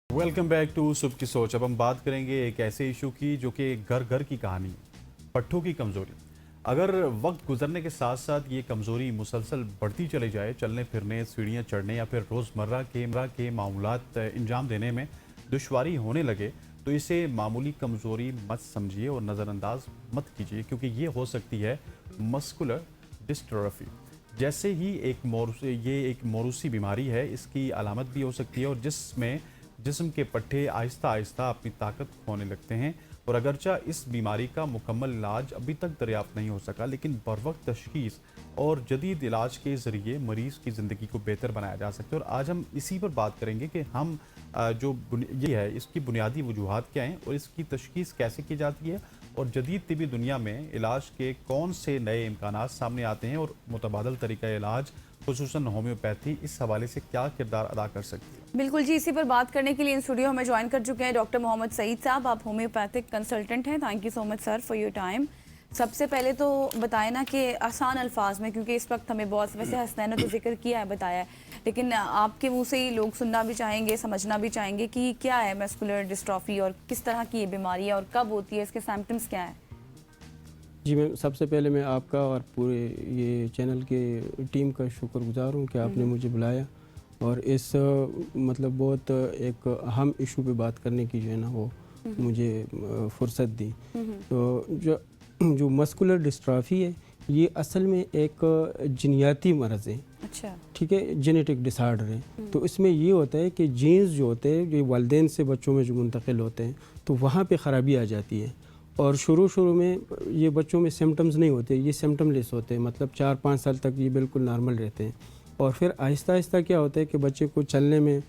Welcome back to सुबह की सोच। अब हम बात करेंगे एक ऐसे इशू की जो कि घर घर की कहानी है, पट्ठों की कमज़ोरी। अगर वक्त गुजरने के साथ साथ ये कमज़ोरी मुसलसल बढ़ती चली जाए, चलने फिरने, सीढ़ियाँ चढ़ने या फिर रोज़मर्रा के मामूलात अंजाम देने में दुश्वारी होने लगे, तो इसे मामूली कमज़ोरी मत समझिए और नज़रअंदाज मत कीजिए, क्योंकि ये हो सकती है मस्कुलर डिस्ट्रॉफी। जैसे ही ये एक मौरूसी बीमारी है, इसकी अलामत भी हो सकती है और जिसमें जिस्म के पट्टे आहिस्ता आहिस्ता अपनी ताकत खोने लगते हैं। और अगरचा इस बीमारी का मुकम्मल इलाज अभी तक दरियाफ्त नहीं हो सका, लेकिन बरवक्त तशखीस और जदीद इलाज के ज़रिए मरीज़ की ज़िंदगी को बेहतर बनाया जा सकता है। और आज हम इसी पर बात करेंगे कि हम ये है, इसकी बुनियादी वजूहात क्या हैं और इसकी तशखीस कैसे की जाती है, और जदीद तिबी दुनिया में इलाज के कौन से नए इम्कानात सामने आते हैं और मुतबादल तरीका इलाज खुसूसन होम्योपैथी इस हवाले से क्या किरदार अदा कर सकती है। बिल्कुल जी, इसी पर बात करने के लिए इन स्टूडियो में ज्वाइन कर चुके हैं डॉक्टर मोहम्मद सईद साहब। आप होम्योपैथिक कंसल्टेंट हैं। Thank you so much sir for your time. सबसे पहले तो बताएं ना कि आसान अल्फाज में, क्योंकि इस वक्त हमें बहुत वैसे हसनैन ने तो जिक्र किया है, बताया है, लेकिन आपके मुंह से ही लोग सुनना भी चाहेंगे, समझना भी चाहेंगे कि क्या है मस्कुलर डिस्ट्रॉफी और किस तरह की ये बीमारी है और कब होती है, इसके सिम्टम्स क्या है। जी मैम, सबसे पहले मैं आपका और पूरे ये चैनल के टीम का शुक्रगुजार हूँ कि आपने मुझे बुलाया और इस मतलब बहुत एक अहम इशू पे बात करने की जो है ना वो मुझे फुर्सत दी। तो जो मस्कुलर डिस्ट्रॉफी है, ये असल में एक जिनियाती मर्ज़ है। अच्छा, ठीक है, जेनेटिक डिसऑर्डर है। तो इसमें ये होता है कि जीन्स जो होते हैं, जो वालिदैन से बच्चों में जो मुंतकिल होते हैं, तो वहाँ पे ख़राबी आ जाती है। और शुरू में ये बच्चों में सिम्टम्स नहीं होते, ये सिम्टम लेस होते हैं, मतलब 4-5 साल तक ये बिल्कुल नॉर्मल रहते हैं। और फिर आहिस्ता आहिस्ता क्या होता है कि बच्चे को चलने में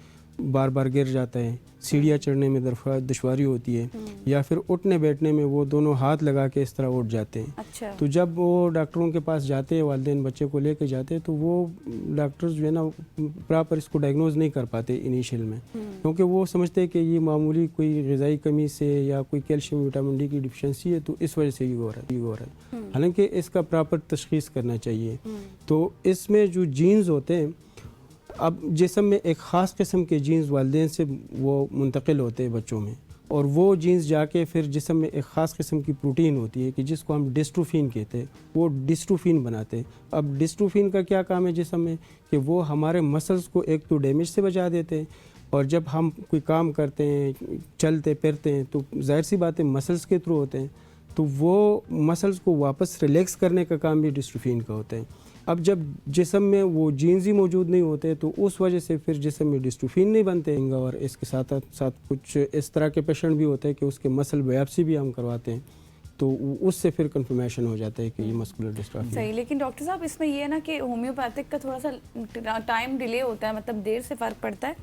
बार बार गिर जाता है, सीढ़ियाँ चढ़ने में दुश्वारी होती है, या फिर उठने बैठने में वो दोनों हाथ लगा के इस तरह उठ जाते हैं। अच्छा। तो जब वो डॉक्टरों के पास जाते हैं, वालिदैन बच्चे को लेके जाते हैं, तो वो डॉक्टर्स जो है ना प्रॉपर इसको डायग्नोज नहीं कर पाते इनिशियल में, क्योंकि वो समझते हैं कि ये मामूली कोई ग़िज़ाई कमी से या कोई कैल्शियम विटामिन डी की डिफिशेंसी है, तो इस वजह से ये हो रहा है। हालांकि इसका प्रॉपर तशख़ीस करना चाहिए। तो इसमें जो जीन्स होते हैं, अब जिस्म में एक ख़ास किस्म के जीन्स वालिदैन से वो मुंतकिल होते हैं बच्चों में, और वो जीन्स जाके फिर जिस्म में एक ख़ास किस्म की प्रोटीन होती है कि जिसको हम डिस्ट्रोफिन कहते हैं, वो डिस्ट्रोफिन बनाते हैं। अब डिस्ट्रोफिन का क्या काम है जिस्म में, कि वो हमारे मसल्स को एक तो डैमेज से बचा देते हैं, और जब हम कोई काम करते हैं, चलते फिरते हैं, तो ज़ाहिर सी बात है मसल्स के थ्रू होते हैं, तो वो मसल्स को वापस रिलैक्स करने का काम भी डिस्ट्रोफिन का होता है। अब जब जिस्म में वो जीन्स ही मौजूद नहीं होते, तो उस वजह से फिर जिस्म में डिस्ट्रोफिन नहीं बनते हैं। और इसके साथ साथ कुछ इस तरह के पेशेंट भी होते हैं कि उसके मसल बायोप्सी भी हम करवाते हैं, तो उससे फिर कंफर्मेशन हो जाता है कि ये मस्कुलर डिस्ट्रॉफी सही। लेकिन डॉक्टर साहब, इसमें ये है ना कि होम्योपैथिक का थोड़ा सा टाइम डिले होता है, मतलब देर से फ़र्क पड़ता है,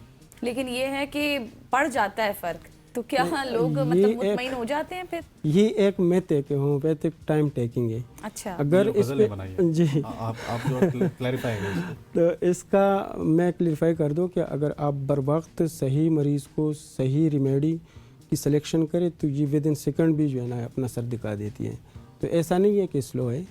लेकिन ये है कि पड़ जाता है फ़र्क। तो क्या लोग मतलब मुतमईन हो जाते हैं फिर? ये एक मिथ है कि होम्योपैथिक टाइम टेकिंग है। अच्छा, अगर इस पे जी आप जो क्लैरिफाई करें तो इसका मैं क्लियरफाई कर दूं कि अगर आप बर वक्त सही मरीज़ को सही रेमेडी की सिलेक्शन करें, तो ये विद इन सेकंड भी जो है ना अपना सर दिखा देती है। तो ऐसा नहीं है कि स्लो है।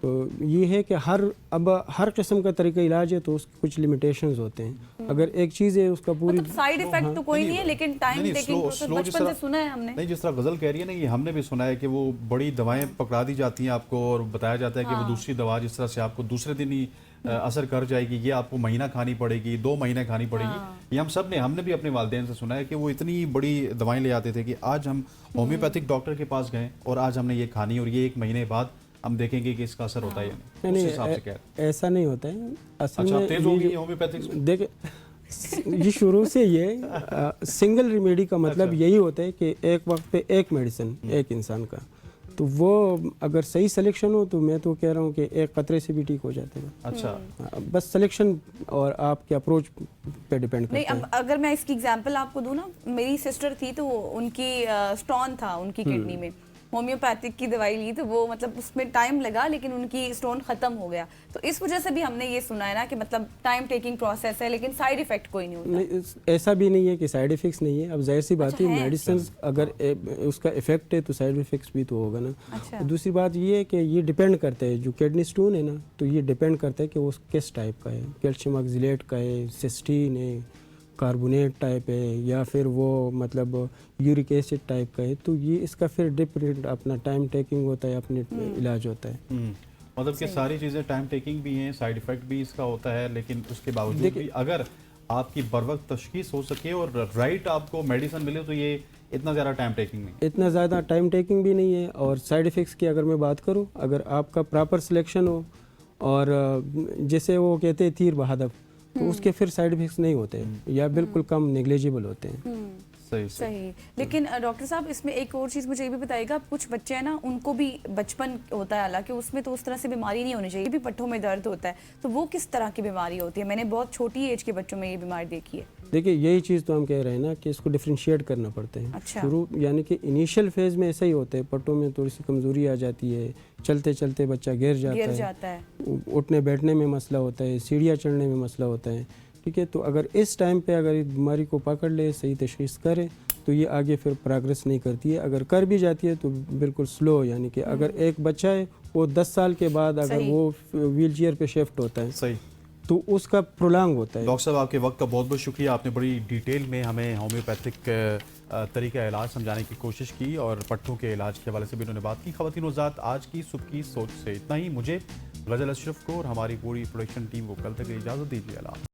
तो ये है कि हर किस्म का तरीका इलाज है, तो उसके कुछ लिमिटेशंस होते हैं। अगर एक चीज़ है उसका पूरी मतलब साइड इफेक्ट तो कोई नहीं है, लेकिन टाइम टेकिंग प्रोसेस बचपन से सुना है हमने। नहीं, जिस तरह गज़ल कह रही है ना, ये हमने भी सुना है कि वो बड़ी दवाएं पकड़ा दी जाती हैं आपको और बताया जाता है कि वो दूसरी दवा जिस तरह से आपको दूसरे दिन ही असर कर जाएगी, ये आपको महीना खानी पड़ेगी, 2 महीने खानी पड़ेगी। ये हमने भी अपने वालिदैन से सुना है कि वो इतनी बड़ी दवाएं ले आते थे कि आज हम होम्योपैथिक डॉक्टर के पास गए और आज हमने ये खानी, और ये 1 महीने बाद हम देखेंगे कि इसका असर होता है या नहीं। उस हिसाब से कह ऐसा नहीं होता है असल अच्छा, में। तेज हो गई होम्योपैथिक देखे ये शुरू से ये सिंगल रेमेडी का मतलब यही होता है कि एक वक्त पे एक मेडिसिन एक इंसान का, तो वो अगर सही सिलेक्शन हो, तो मैं तो कह रहा हूँ कि एक कतरे से भी ठीक हो जाते हैं। अच्छा, बस सिलेक्शन और आपके अप्रोच पे डिपेंड करता है। नहीं, अब अगर मैं इसकी एग्जांपल आपको दूं ना, मेरी सिस्टर थी, तो उनकी स्टोन था उनकी किडनी में, होम्योपैथिक की दवाई ली, तो वो मतलब उसमें टाइम लगा, लेकिन उनकी स्टोन ख़त्म हो गया। तो इस वजह से भी हमने ये सुना है ना कि मतलब टाइम टेकिंग प्रोसेस है, लेकिन साइड इफेक्ट कोई नहीं होता। नहीं, ऐसा भी नहीं है कि साइड इफ़ेक्ट्स नहीं है। अब जाहिर सी बात है, मेडिसिन अगर उसका इफेक्ट है तो साइड इफेक्ट्स भी तो होगा ना। अच्छा। दूसरी बात ये है कि ये डिपेंड करता है, जो किडनी स्टोन है ना, तो ये डिपेंड करता है कि वो किस टाइप का है, कैल्शियम ऑक्सलेट का है, सिस्टीन है, कार्बोनेट टाइप है या फिर वो मतलब यूरिक एसिड टाइप का है, तो ये इसका फिर डिफरेंट अपना टाइम टेकिंग होता है, अपने इलाज होता है। मतलब कि सारी चीज़ें टाइम टेकिंग भी हैं, साइड इफेक्ट भी इसका होता है, लेकिन उसके बावजूद भी अगर आपकी बर वक्त तशखीस हो सके और राइट आपको मेडिसिन मिले तो ये इतना ज़्यादा टाइम टेकिंग नहीं। इतना ज़्यादा टाइम टेकिंग भी नहीं है, और साइड इफ़ेक्ट्स की अगर मैं बात करूं, अगर आपका प्रॉपर सिलेक्शन हो और जैसे वो कहते हैं तीर बहादुर, तो उसके फिर साइड इफ़ेक्ट्स नहीं होते या बिल्कुल कम नेग्लिजिबल होते हैं। सही। लेकिन डॉक्टर साहब इसमें एक और चीज़ मुझे ये भी बताइएगा, कुछ बच्चे हैं ना उनको भी बचपन होता है, हालांकि उसमें तो उस तरह से बीमारी नहीं होनी चाहिए, भी पट्टों में दर्द होता है, तो वो किस तरह की बीमारी होती है? मैंने बहुत छोटी एज के बच्चों में ये बीमारी देखी है। देखिए यही चीज़ तो हम कह रहे हैं ना कि इसको डिफ्रेंशिएट करना पड़ता है। अच्छा। शुरू यानी कि इनिशियल फेज़ में ऐसा ही होता है, पट्टों में थोड़ी सी कमज़ोरी आ जाती है, चलते चलते बच्चा गिर जाता है, उठने बैठने में मसला होता है, सीढ़ियाँ चढ़ने में मसला होता है, ठीक है। तो अगर इस टाइम पे अगर इस बीमारी को पकड़ ले, सही तशख़ीस करे, तो ये आगे फिर प्रोग्रेस नहीं करती है। अगर कर भी जाती है तो बिल्कुल स्लो, यानी कि अगर एक बच्चा है वो 10 साल के बाद अगर वो व्हील चेयर पे शिफ्ट होता है, सही, तो उसका प्रोलॉन्ग होता है। डॉक्टर साहब आपके वक्त का बहुत बहुत शुक्रिया, आपने बड़ी डिटेल में हमें होम्योपैथिक तरीका इलाज समझाने की कोशिश की और पट्टों के इलाज के हवाले से भी उन्होंने बात की। ख़वातीन हज़रात, आज की सुबह की सोच से इतना ही। मुझे गज़ल अशरफ को और हमारी पूरी प्रोडक्शन टीम को कल तक इजाज़त दीजिए।